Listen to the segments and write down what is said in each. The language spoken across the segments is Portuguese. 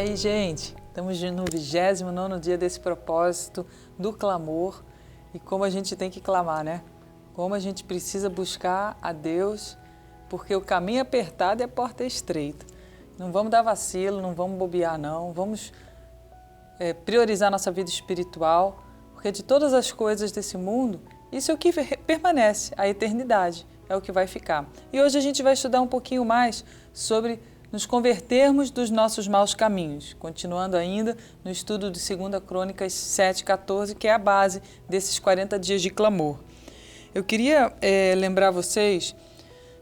aí, gente? Estamos no 29º dia desse propósito do clamor e como a gente tem que clamar, né? Como a gente precisa buscar a Deus, porque o caminho é apertado e a porta é estreita. Não vamos dar vacilo, não vamos bobear, não. Vamos priorizar nossa vida espiritual, porque de todas as coisas desse mundo, isso é o que permanece, a eternidade é o que vai ficar. E hoje a gente vai estudar um pouquinho mais sobre nos convertermos dos nossos maus caminhos, continuando ainda no estudo de 2 Crônicas 7:14, que é a base desses 40 dias de clamor. Eu queria lembrar vocês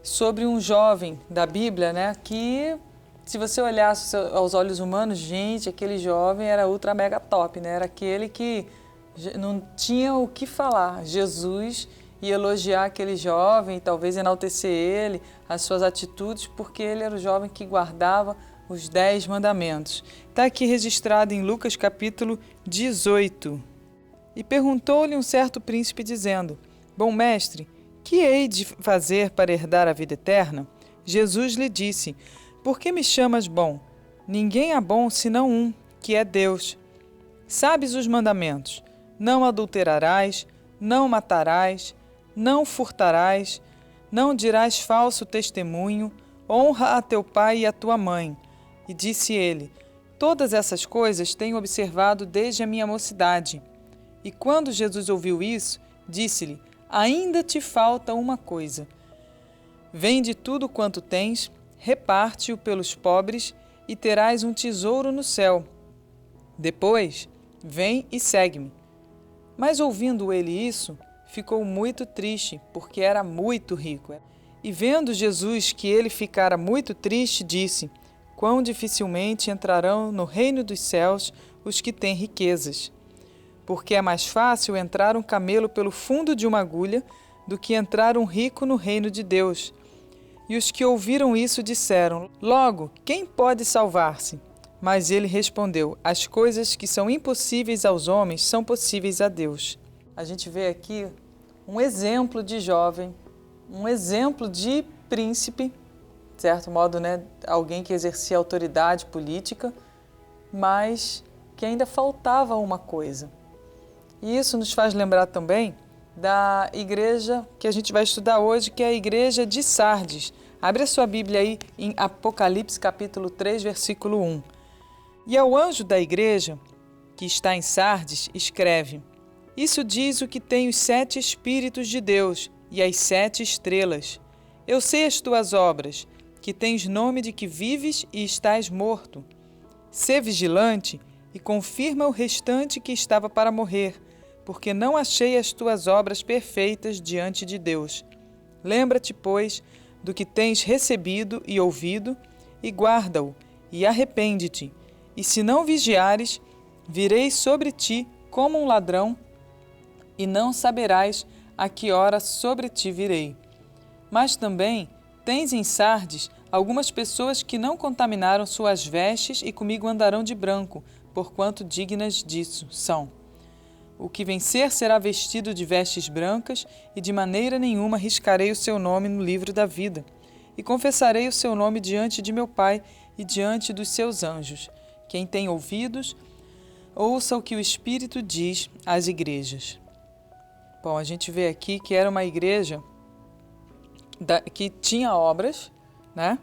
sobre um jovem da Bíblia, né, que se você olhasse aos olhos humanos, gente, aquele jovem era ultra mega top, né? Era aquele que não tinha o que falar. Jesus ia elogiar aquele jovem, talvez enaltecer ele, as suas atitudes, porque ele era o jovem que guardava os 10 mandamentos. Está aqui registrado em Lucas capítulo 18. E perguntou-lhe um certo príncipe, dizendo: Bom mestre, que hei de fazer para herdar a vida eterna? Jesus lhe disse: Por que me chamas bom? Ninguém é bom senão um, que é Deus. Sabes os mandamentos: não adulterarás, não matarás, não furtarás, não dirás falso testemunho, honra a teu pai e a tua mãe. E disse ele: Todas essas coisas tenho observado desde a minha mocidade. E quando Jesus ouviu isso, disse-lhe: Ainda te falta uma coisa. Vende tudo quanto tens, reparte-o pelos pobres e terás um tesouro no céu. Depois, vem e segue-me. Mas ouvindo ele isso, ficou muito triste, porque era muito rico. E vendo Jesus que ele ficara muito triste, disse: Quão dificilmente entrarão no reino dos céus os que têm riquezas. Porque é mais fácil entrar um camelo pelo fundo de uma agulha do que entrar um rico no reino de Deus. E os que ouviram isso disseram: Logo, quem pode salvar-se? Mas ele respondeu: As coisas que são impossíveis aos homens são possíveis a Deus. A gente vê aqui um exemplo de jovem, um exemplo de príncipe, de certo modo, né? Alguém que exercia autoridade política, mas que ainda faltava uma coisa. E isso nos faz lembrar também da igreja que a gente vai estudar hoje, que é a igreja de Sardes. Abre a sua Bíblia aí em Apocalipse capítulo 3, versículo 1. E ao anjo da igreja, que está em Sardes, escreve: Isso diz o que tem os 7 Espíritos de Deus e as 7 estrelas. Eu sei as tuas obras, que tens nome de que vives e estás morto. Sê vigilante e confirma o restante que estava para morrer, porque não achei as tuas obras perfeitas diante de Deus. Lembra-te, pois, do que tens recebido e ouvido, e guarda-o, e arrepende-te. E se não vigiares, virei sobre ti como um ladrão, e não saberás a que hora sobre ti virei. Mas também tens em Sardes algumas pessoas que não contaminaram suas vestes e comigo andarão de branco, porquanto dignas disso são. O que vencer será vestido de vestes brancas, e de maneira nenhuma riscarei o seu nome no livro da vida. E confessarei o seu nome diante de meu Pai e diante dos seus anjos. Quem tem ouvidos, ouça o que o Espírito diz às igrejas. Bom, a gente vê aqui que era uma igreja que tinha obras, né?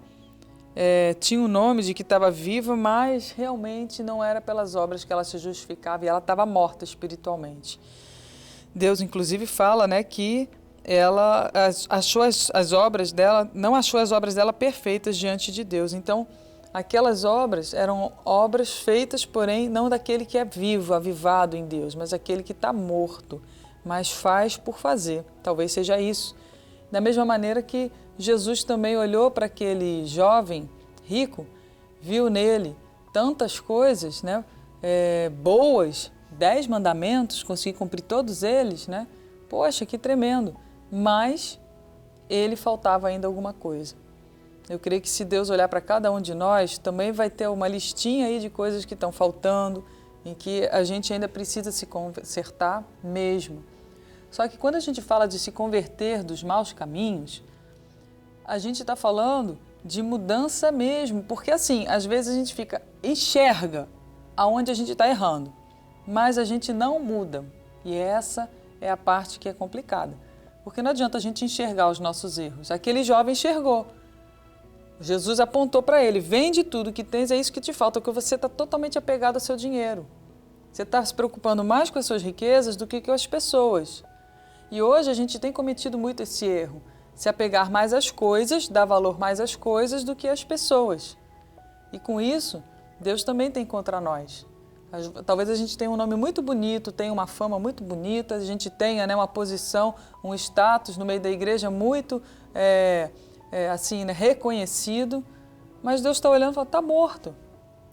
Tinha o nome de que estava viva, mas realmente não era pelas obras que ela se justificava e ela estava morta espiritualmente. Deus, inclusive, fala, né, que ela achou as obras dela, não achou as obras dela perfeitas diante de Deus. Então, aquelas obras eram obras feitas, porém, não daquele que é vivo, avivado em Deus, mas aquele que está morto, mas faz por fazer. Talvez seja isso. Da mesma maneira que Jesus também olhou para aquele jovem rico, viu nele tantas coisas, né, boas, 10 mandamentos, conseguiu cumprir todos eles, né? Poxa, que tremendo! Mas ele faltava ainda alguma coisa. Eu creio que se Deus olhar para cada um de nós, também vai ter uma listinha aí de coisas que estão faltando, em que a gente ainda precisa se consertar mesmo. Só que quando a gente fala de se converter dos maus caminhos, a gente está falando de mudança mesmo, porque assim, às vezes a gente enxerga aonde a gente está errando, mas a gente não muda. E essa é a parte que é complicada, porque não adianta a gente enxergar os nossos erros. Aquele jovem enxergou. Jesus apontou para ele: vende tudo que tens, é isso que te falta, porque você está totalmente apegado ao seu dinheiro. Você está se preocupando mais com as suas riquezas do que com as pessoas. E hoje a gente tem cometido muito esse erro, se apegar mais às coisas, dar valor mais às coisas do que às pessoas. E com isso, Deus também tem contra nós. Talvez a gente tenha um nome muito bonito, tenha uma fama muito bonita, a gente tenha, né, uma posição, um status no meio da igreja muito assim, né, reconhecido, mas Deus está olhando e fala: está morto.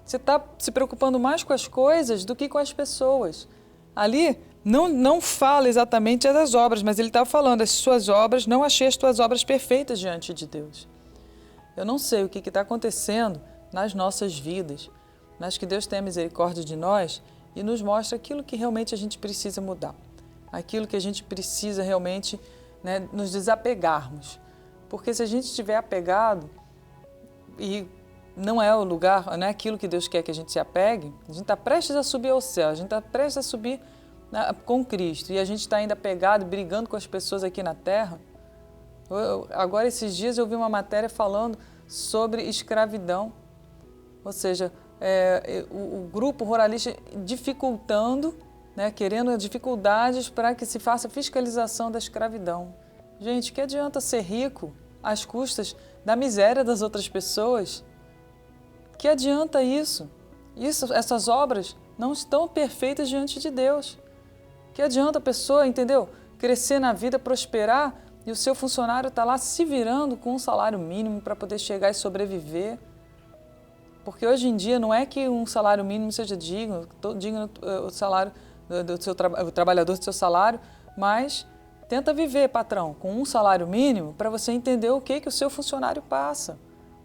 Você está se preocupando mais com as coisas do que com as pessoas. Ali não fala exatamente das obras, mas ele está falando: as suas obras, não achei as tuas obras perfeitas diante de Deus. Eu não sei o que está acontecendo nas nossas vidas, mas que Deus tenha misericórdia de nós e nos mostre aquilo que realmente a gente precisa mudar, aquilo que a gente precisa realmente, né, nos desapegarmos. Porque se a gente estiver apegado e não é o lugar, não é aquilo que Deus quer que a gente se apegue, a gente está prestes a subir ao céu, a gente está prestes a subir com Cristo, e a gente está ainda apegado, brigando com as pessoas aqui na terra. Agora, esses dias, eu vi uma matéria falando sobre escravidão, ou seja, o grupo ruralista dificultando, né, querendo dificuldades para que se faça fiscalização da escravidão. Gente, que adianta ser rico às custas da miséria das outras pessoas? Que adianta isso? Essas obras não estão perfeitas diante de Deus. Que adianta a pessoa, entendeu? Crescer na vida, prosperar, e o seu funcionário está lá se virando com um salário mínimo para poder chegar e sobreviver. Porque hoje em dia não é que um salário mínimo seja digno o salário o trabalhador do seu salário, mas tenta viver, patrão, com um salário mínimo para você entender o que o seu funcionário passa.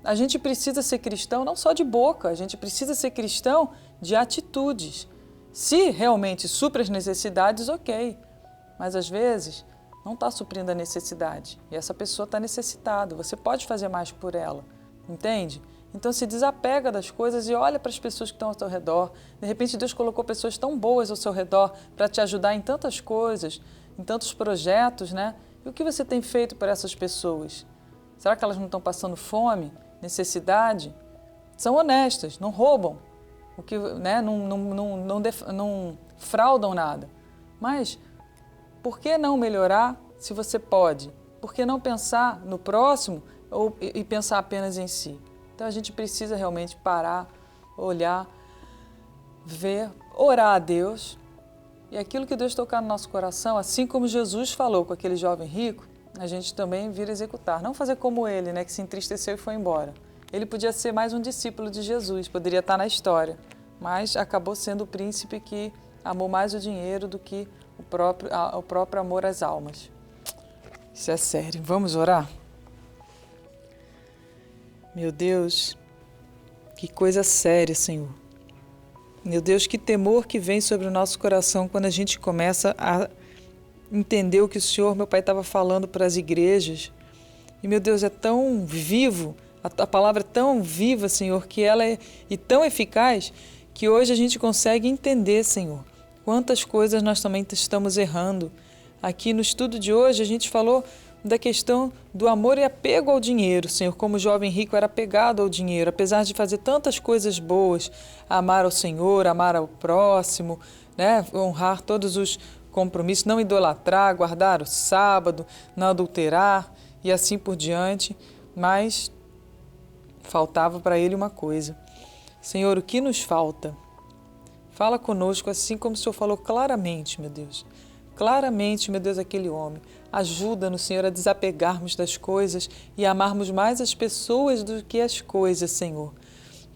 A gente precisa ser cristão não só de boca, a gente precisa ser cristão de atitudes. Se realmente supre as necessidades, ok. Mas às vezes não está suprindo a necessidade e essa pessoa está necessitada. Você pode fazer mais por ela, entende? Então se desapega das coisas e olha para as pessoas que estão ao seu redor. De repente Deus colocou pessoas tão boas ao seu redor para te ajudar em tantas coisas, em tantos projetos, né? E o que você tem feito por essas pessoas? Será que elas não estão passando fome, necessidade? São honestas, não roubam, né? Não fraudam nada. Mas por que não melhorar se você pode? Por que não pensar no próximo e pensar apenas em si? Então a gente precisa realmente parar, olhar, ver, orar a Deus. E aquilo que Deus tocar no nosso coração, assim como Jesus falou com aquele jovem rico, a gente também vir executar. Não fazer como ele, né, que se entristeceu e foi embora. Ele podia ser mais um discípulo de Jesus, poderia estar na história, mas acabou sendo o príncipe que amou mais o dinheiro do que o próprio amor às almas. Isso é sério. Vamos orar? Meu Deus, que coisa séria, Senhor. Meu Deus, que temor que vem sobre o nosso coração quando a gente começa a entender o que o Senhor, meu Pai, estava falando para as igrejas. E, meu Deus, é tão vivo, a palavra é tão viva, Senhor, que ela é tão eficaz, que hoje a gente consegue entender, Senhor, quantas coisas nós também estamos errando. Aqui no estudo de hoje a gente falou da questão do amor e apego ao dinheiro, Senhor, como o jovem rico era apegado ao dinheiro, apesar de fazer tantas coisas boas, amar ao Senhor, amar ao próximo, né, honrar todos os compromissos, não idolatrar, guardar o sábado, não adulterar e assim por diante, mas faltava para ele uma coisa. Senhor, o que nos falta? Fala conosco assim como o Senhor falou claramente, meu Deus. Claramente, meu Deus, aquele homem. Ajuda-nos, Senhor, a desapegarmos das coisas e amarmos mais as pessoas do que as coisas, Senhor.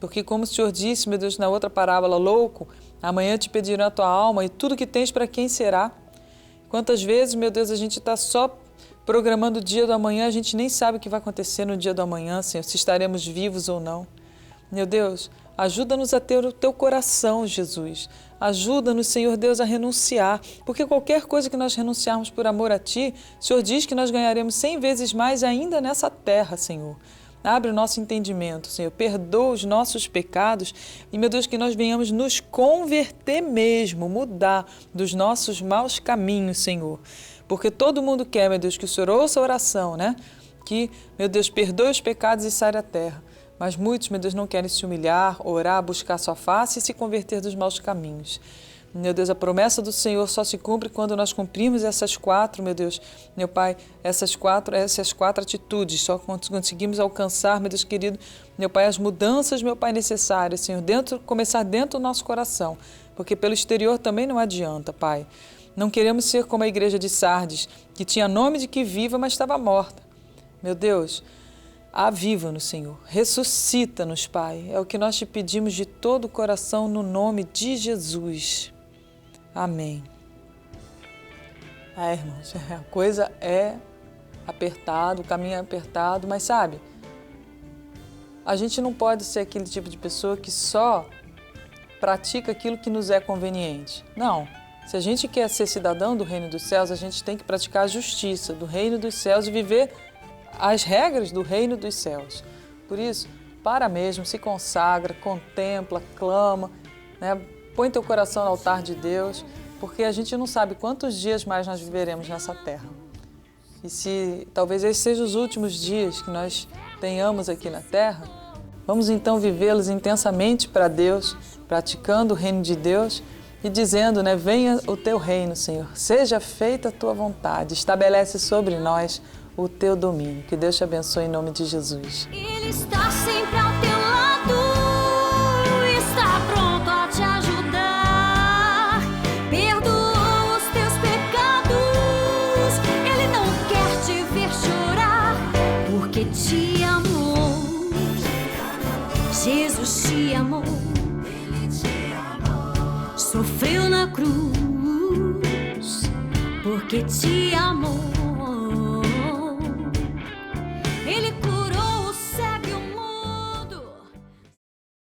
Porque como o Senhor disse, meu Deus, na outra parábola, louco, amanhã te pedirão a tua alma e tudo que tens para quem será. Quantas vezes, meu Deus, a gente está só programando o dia do amanhã, a gente nem sabe o que vai acontecer no dia do amanhã, Senhor, se estaremos vivos ou não. Meu Deus, ajuda-nos a ter o teu coração, Jesus. Ajuda-nos, Senhor Deus, a renunciar, porque qualquer coisa que nós renunciarmos por amor a Ti, o Senhor diz que nós ganharemos 100 vezes mais ainda nessa terra, Senhor. Abre o nosso entendimento, Senhor. Perdoa os nossos pecados e, meu Deus, que nós venhamos nos converter mesmo, mudar dos nossos maus caminhos, Senhor. Porque todo mundo quer, meu Deus, que o Senhor ouça a oração, né? Que, meu Deus, perdoe os pecados e saia da terra. Mas muitos, meu Deus, não querem se humilhar, orar, buscar sua face e se converter dos maus caminhos. Meu Deus, a promessa do Senhor só se cumpre quando nós cumprimos essas quatro, meu Deus, meu Pai, essas quatro atitudes, só conseguimos alcançar, meu Deus querido, meu Pai, as mudanças, meu Pai, necessárias, Senhor, começar dentro do nosso coração, porque pelo exterior também não adianta, Pai. Não queremos ser como a igreja de Sardes, que tinha nome de que viva, mas estava morta. Meu Deus, aviva-nos, Senhor, ressuscita-nos, Pai, é o que nós te pedimos de todo o coração no nome de Jesus. Amém. Irmãos, a coisa é apertada, o caminho é apertado, mas sabe, a gente não pode ser aquele tipo de pessoa que só pratica aquilo que nos é conveniente. Não, se a gente quer ser cidadão do reino dos céus, a gente tem que praticar a justiça do reino dos céus e viver as regras do reino dos céus. Por isso, para mesmo, se consagra, contempla, clama, né? Põe teu coração no altar de Deus, porque a gente não sabe quantos dias mais nós viveremos nessa terra. E se talvez esses sejam os últimos dias que nós tenhamos aqui na terra, vamos então vivê-los intensamente para Deus, praticando o reino de Deus e dizendo, né, venha o teu reino, Senhor, seja feita a tua vontade, estabelece sobre nós o teu domínio. Que Deus te abençoe em nome de Jesus. Ele está sempre ao teu lado, está pronto a te ajudar. Perdoa os teus pecados, Ele não quer te ver chorar, porque te amou. Jesus te amou, sofreu na cruz, porque te amou.